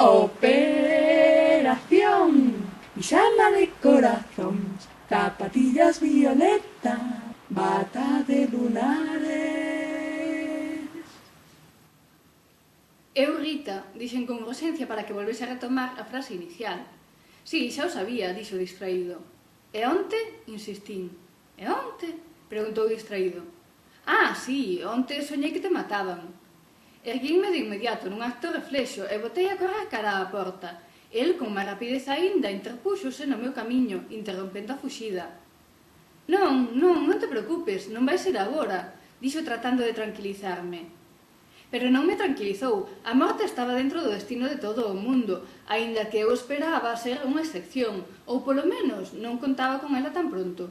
Operación Pijama de corazón, zapatillas violeta, bata de lunares. Eu, Rita, dixen con urxencia para que volvese a retomar a frase inicial. Si, xa o sabía, dixo distraído. E onte? Insistín. E onte? Preguntou distraído. Ah, si, onte soñei que te mataban. Erguínme de inmediato nun acto reflexo e botei a correr cara á porta. El, con máis rapidez aínda, interpúxose no meu camiño, interrompendo a fuxida. Non te preocupes, non vai ser agora, dixo tratando de tranquilizarme. Pero non me tranquilizou, a morte estaba dentro do destino de todo o mundo, aínda que eu esperaba ser unha excepción, ou polo menos non contaba con ela tan pronto.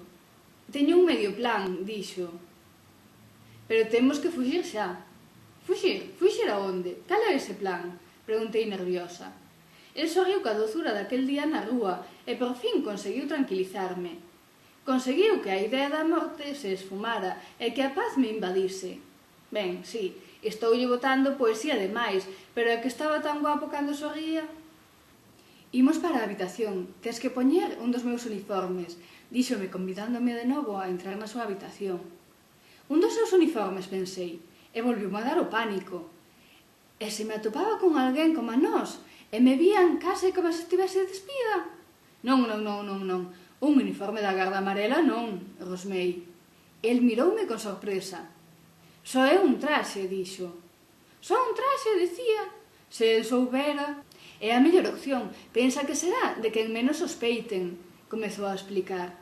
Teño un medio plan, dixo. Pero temos que fuxir xa. Fuxir? Fuxir aonde? Cal é ese plan? Preguntei nerviosa. El sorriu ca dozura daquel día na rúa e por fin conseguiu tranquilizarme. Conseguiu que a idea da morte se esfumara e que a paz me invadise. Ben, si, estoulle botando poesía demais, pero é que estaba tan guapo cando sorría. Imos para a habitación, tes que poñer un dos meus uniformes, díxome convidándome de novo a entrar na súa habitación. Un dos seus uniformes, pensei, e volviu a dar o pánico. E se me atopaba con alguén como a nós, e me vían case como se estivese despida? Non. Un uniforme da Garda Amarela non, rosmei. El miroume con sorpresa. Só é un traxe, dixo. Só un traxe, dicía. Se el soubera. É a mellor opción. Pensa que será de quen menos sospeiten, comezou a explicar.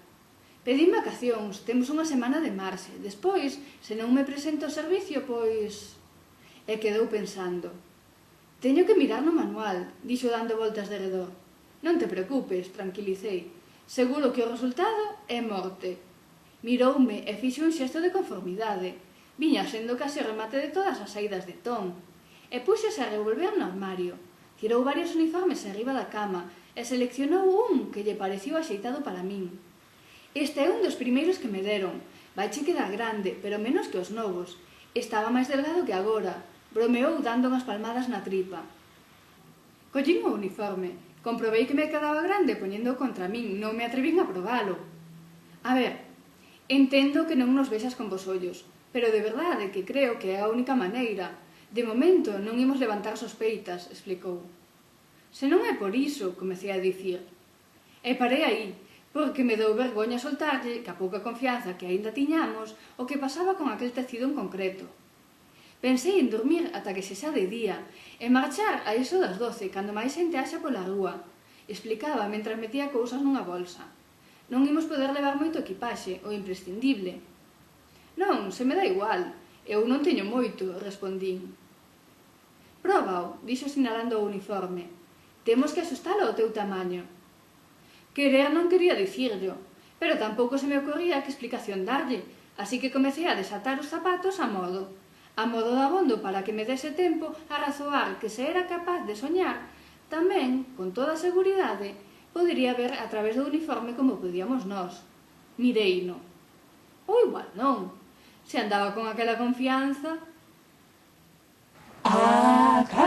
Pedín vacacións, temos unha semana de marxe. Despois, se non me presento ao servicio, pois... E quedou pensando. Teño que mirar no manual, dixo dando voltas de redor. Non te preocupes, tranquilicei. Seguro que o resultado é morte. Miroume e fixo un xesto de conformidade. Viña sendo case o remate de todas as saídas de Tom. E puxose a revolver no armario. Tirou varios uniformes enriba da cama e seleccionou un que lle pareceu axeitado para min. Este é un dos primeiros que me deron. Vaiche quedar grande, pero menos que os novos. Estaba máis delgado que agora. Bromeou dando unhas palmadas na tripa. Collín o uniforme. Comprobei que me quedaba grande poñendo contra min. Non me atrevín a probalo. A ver, entendo que non nos vexas con vos ollos, pero de verdade que creo que é a única maneira. De momento non imos levantar sospeitas, explicou. Se non é por iso, comecei a dicir. E parei aí, porque me dou vergoña soltarlle, que a pouca confianza que aínda tiñamos, o que pasaba con aquel tecido en concreto. Pensei en dormir ata que se xa de día, e marchar a iso das 12, cando máis xente haxa pola rúa, explicaba mentras metía cousas nunha bolsa. Non imos poder levar moito equipaxe, o imprescindible. Non, se me dá igual, eu non teño moito, respondín. Próbao, dixo sinalando o uniforme. Temos que axustalo ao teu tamaño. Querer non quería dicirlo, pero tampouco se me ocorría que explicación darlle, así que comecei a desatar os zapatos a modo dabondo para que me dese tempo a razoar que se era capaz de soñar, tamén, con toda a seguridade, podería ver a través do uniforme como podíamos nós. Mireino. Ou igual non. Se andaba con aquela confianza... Acabouse!